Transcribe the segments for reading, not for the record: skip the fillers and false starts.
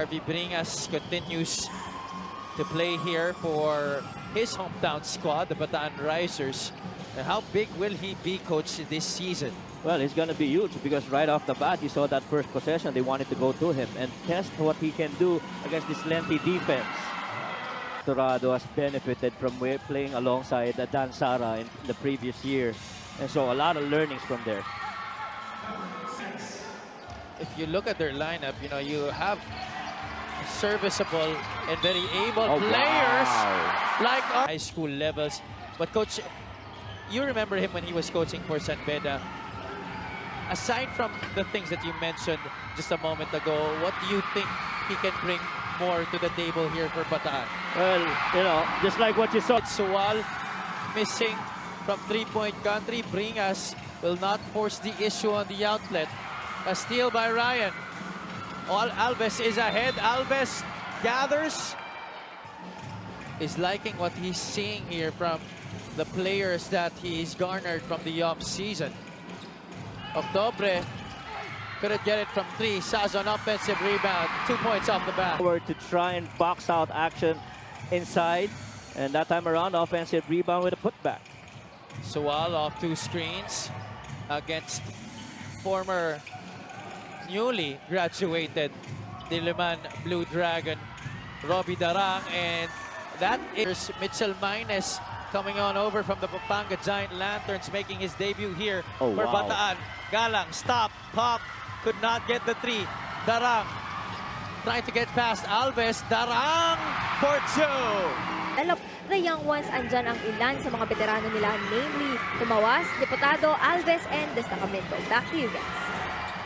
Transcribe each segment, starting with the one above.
Harvey Bringas continues to play here for his hometown squad, the Bataan Risers. And how big will he be, coach, this season? Well, he's going to be huge because right off the bat, you saw that first possession, they wanted to go to him and test what he can do against this lengthy defense. Torado has benefited from playing alongside Dan Sara in the previous year. And so a lot of learnings from there. If you look at their lineup, you know, you have serviceable and very able players like high school levels. But coach, you remember him when he was coaching for San Beda. Aside from the things that you mentioned just a moment ago, what do you think he can bring more to the table here for Bataan? Well, you know, just like what you saw. Suwal missing from three-point country. Bringas will not force the issue on the outlet. A steal by Ryan. Alves is ahead. Alves gathers. Is liking what he's seeing here from the players that he's garnered from the off-season. Octobre couldn't get it from three. Saz on offensive rebound. 2 points off the bat. To try and box out action inside. And that time around, offensive rebound with a putback. Suwal off 2 screens against former newly graduated Diliman Blue Dragon, Robbie Darang. And that is Mitchell Mines coming on over from the Pampanga Giant Lanterns, making his debut here for Bataan. Galang, stop, pop, could not get the 3. Darang trying to get past Alves. Darang for 2. The young ones, andyan ang ilan sa mga veterano nila, namely Tumawas, Diputado, Alves, and Destacamento. Back to you guys.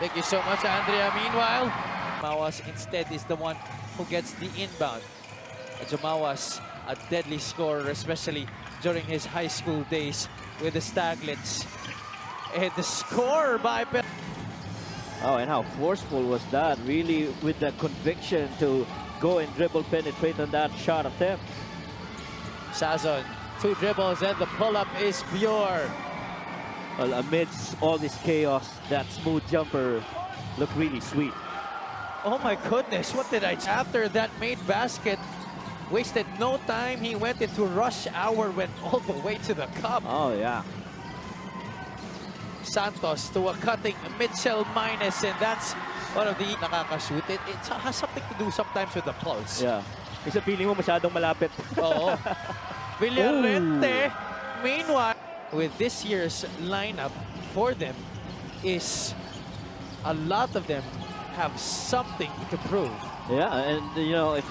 Thank you so much, Andrea. Meanwhile, Jumawas instead is the one who gets the inbound. Jumawas, a deadly scorer, especially during his high school days with the Staglets. And the score by... Oh, and how forceful was that? Really with the conviction to go and dribble penetrate on that shot attempt. Sazon, 2 dribbles and the pull-up is pure. Well, amidst all this chaos, that smooth jumper looked really sweet. Oh my goodness, what did I... After that made basket, wasted no time. He went into rush hour, went all the way to the cup. Oh, yeah. Santos to a cutting Mitchell Mines, and that's one of the nakakashoot. It has something to do sometimes with the pulse. Yeah. Kasi feeling mo masyadong malapit. Oo. Villarente, meanwhile, with this year's lineup for them, is a lot of them have something to prove. Yeah, and you know, if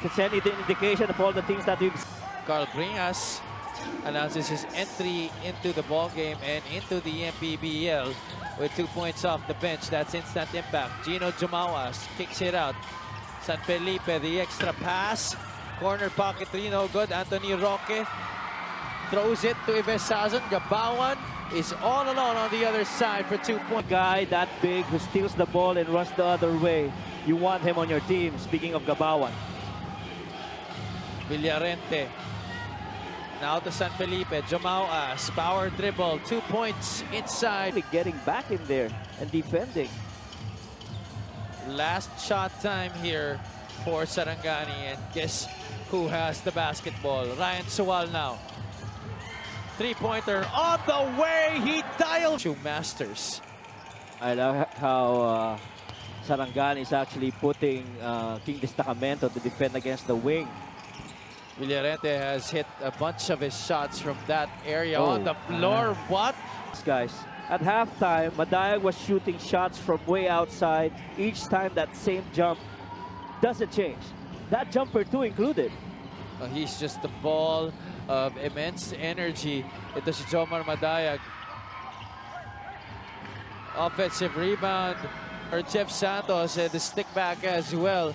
it's any indication of all the things that we've... Carl Bringas announces his entry into the ball game and into the MPBL with 2 points off the bench. That's instant impact. Gino Jumawas kicks it out. San Felipe, the extra pass. Corner pocket 3, no good. Anthony Roque throws it to Ives Sazon. Gabawan is all alone on the other side for 2 points. Guy that big who steals the ball and runs the other way. You want him on your team, speaking of Gabawan. Villarente. Now to San Felipe. Jamauas, power dribble, 2 points inside. Getting back in there and defending. Last shot time here for Sarangani, and guess who has the basketball? Ryan Suwal now. 3-pointer on the way. He dialed. Masters. I love how Sarangani is actually putting King Destacamento to defend against the wing. Villarente has hit a bunch of his shots from that area on the floor. What? Guys, at halftime, Madayag was shooting shots from way outside. Each time that same jump doesn't change. That jumper too included. He's just a ball of immense energy. Ito si Jomar Madayag. Offensive rebound for Jeff Santos, and the stick back as well.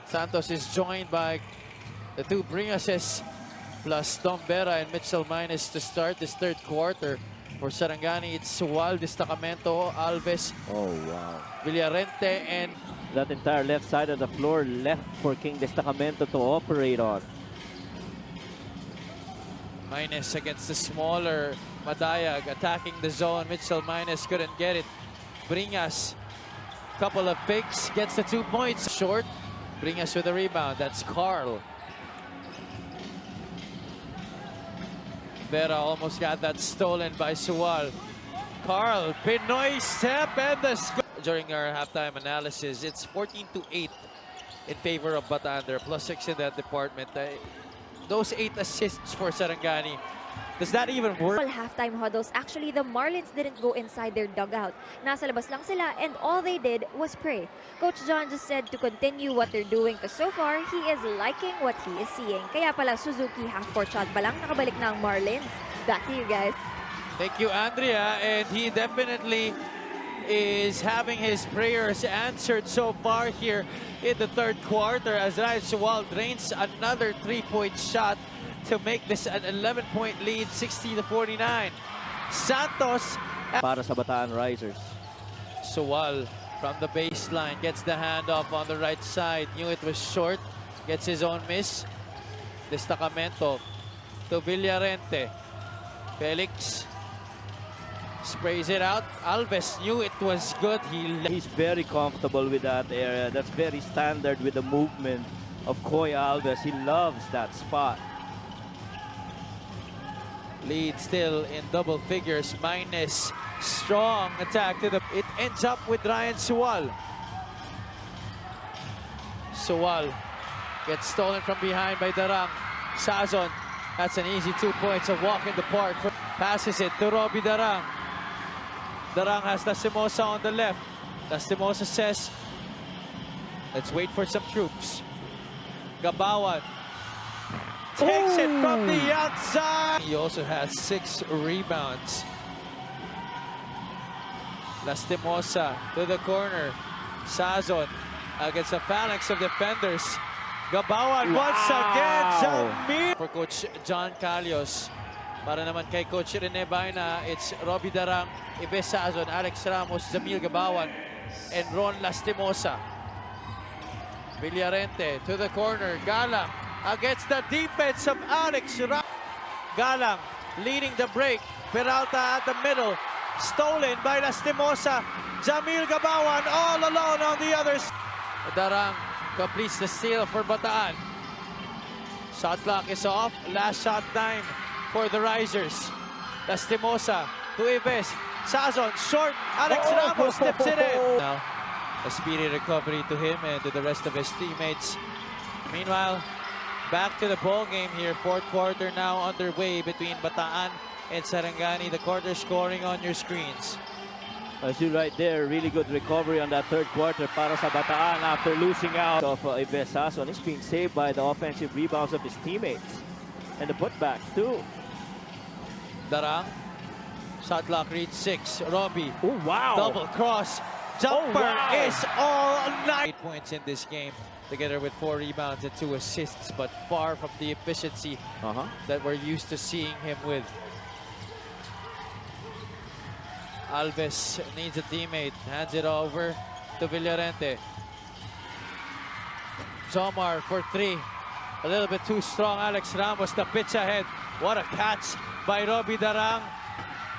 Santos is joined by the 2 Bringases plus Tombera and Mitchell Mines to start this third quarter. For Sarangani, it's Suwal, Destacamento, Alves, Villarente, and that entire left side of the floor left for King Destacamento to operate on. Mines against the smaller Madayag, attacking the zone. Mitchell Mines couldn't get it. Bringas Couple of fakes, gets the 2 points. Short, bring us with a rebound. That's Carl. Vera almost got that stolen by Sual. Carl, Pinoy step and the score. During our halftime analysis, it's 14-8 in favor of Bataan. They're +6 in that department. Those 8 assists for Sarangani. Does that even work? All halftime huddles, actually the Marlins didn't go inside their dugout. Nasa labas lang sila and all they did was pray. Coach John just said to continue what they're doing because so far, he is liking what he is seeing. Kaya pala Suzuki half-court shot pa lang, nakabalik na ang Marlins. Back to you guys. Thank you, Andrea. And he definitely is having his prayers answered so far here in the third quarter as Ryan Sual drains another 3-point shot to make this an 11-point lead, 60-49. Santos Para sa Bataan Risers. Sual from the baseline gets the handoff on the right side. Knew it was short. Gets his own miss. Destacamento to Villarente. Felix sprays it out. Alves knew it was good. He's very comfortable with that area. That's very standard with the movement of Koy Alves. He loves that spot. Lead still in double figures, minus strong attack to the... It ends up with Ryan Sual. Sual gets stolen from behind by Darang. Sazon, that's an easy 2 points, a walk in the park. Passes it to Robbie Darang. Darang has Lastimosa on the left. Lastimosa says, let's wait for some troops. Gabawan takes it from the outside. He also has 6 rebounds. Lastimosa to the corner. Sazon against a phalanx of defenders. Gabawan once again. Jamil. For Coach John Calios. Para naman kay Coach Rene Baena, it's Robbie Darang, Ives Sazon, Alex Ramos, Jamil Gabawan, and Ron Lastimosa. Villarente to the corner. Galang against the defense of Alex Ramos. Galang leading the break. Peralta at the middle. Stolen by Lastimosa. Jamil Gabawan all alone on the other side. Darang completes the steal for Bataan. Shot clock is off. Last shot time for the Risers. Lastimosa to Ives. Sazon short. Alex Ramos tips it in. Now, a speedy recovery to him and to the rest of his teammates. Meanwhile, back to the ball game here. Fourth quarter now underway between Bataan and Sarangani. The quarter scoring on your screens. As you right there, really good recovery on that third quarter para sa Bataan after losing out of Ives Sazon. He's being saved by the offensive rebounds of his teammates and the putbacks too. Darang, shot clock reached 6. Robbie, Oh wow! double cross. Jumper wow. is all night. 8 points in this game, together with 4 rebounds and 2 assists, but far from the efficiency that we're used to seeing him with. Alves needs a teammate, hands it over to Villarente. Zomar for 3. A little bit too strong. Alex Ramos, the pitch ahead. What a catch by Robbie Darang.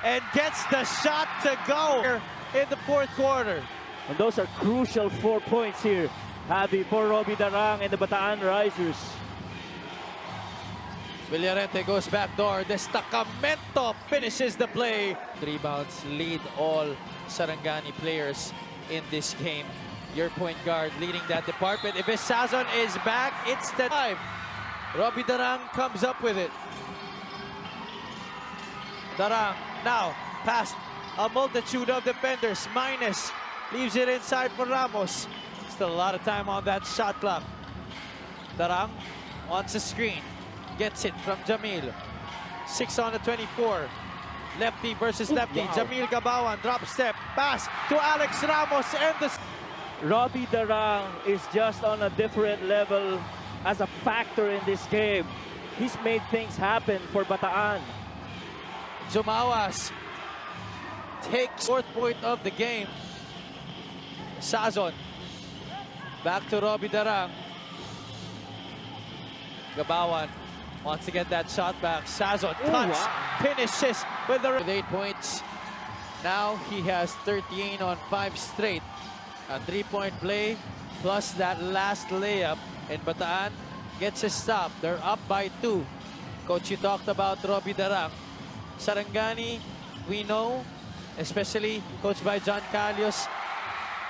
And gets the shot to go in the fourth quarter. And those are crucial 4 points here, Javi, for Robbie Darang and the Bataan Risers. Villarente goes back door. Destacamento finishes the play. Rebounds lead all Sarangani players in this game. Your point guard leading that department. Ives Sazon is back. It's the 5. Robbie Darang comes up with it. Darang now past a multitude of defenders. Minus leaves it inside for Ramos. Still a lot of time on that shot clock. Darang wants a screen. Gets it from Jamil. 6 on the 24. Lefty versus lefty. Wow. Jamil Gabawan, drop step, pass to Alex Ramos, and the... Robbie Darang is just on a different level as a factor in this game. He's made things happen for Bataan. Jumawas takes 4th point of the game. Sazon. Back to Robbie Darang. Gabawan wants to get that shot back. Sazon touch, finishes with 8 points. Now he has 13 on 5 straight. A three-point play plus that last layup, and Bataan gets a stop. They're up by 2. Coach, you talked about Robbie Darang. Sarangani, we know, especially coached by John Calios,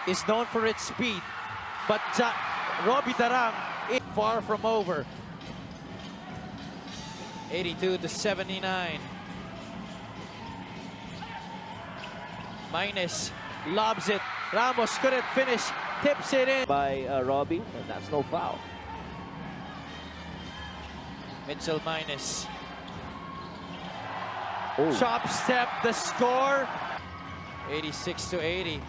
is known for its speed. But Robbie Darang is far from over. 82-79. Minus lobs it. Ramos couldn't finish. Tips it in. By Robbie, and that's no foul. Mitchell Minus. Oh. Chop step, the score. 86-80.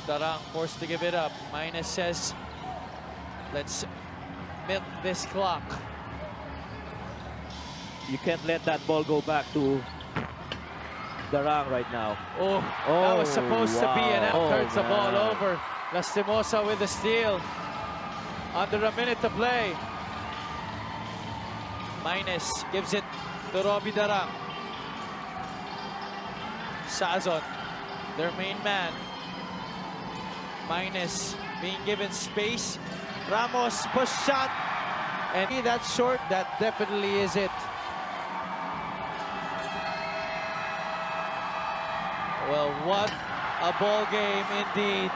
Darang forced to give it up. Minus says, let's milk this clock. You can't let that ball go back to Darang right now. Oh, that was supposed to be an out. Turns the ball over. Lastimosa with the steal. Under a minute to play. Minus gives it to Robbie Darang. Sazon, their main man. Minus being given space. Ramos push shot. And that's short. That definitely is it. Well, what a ball game indeed.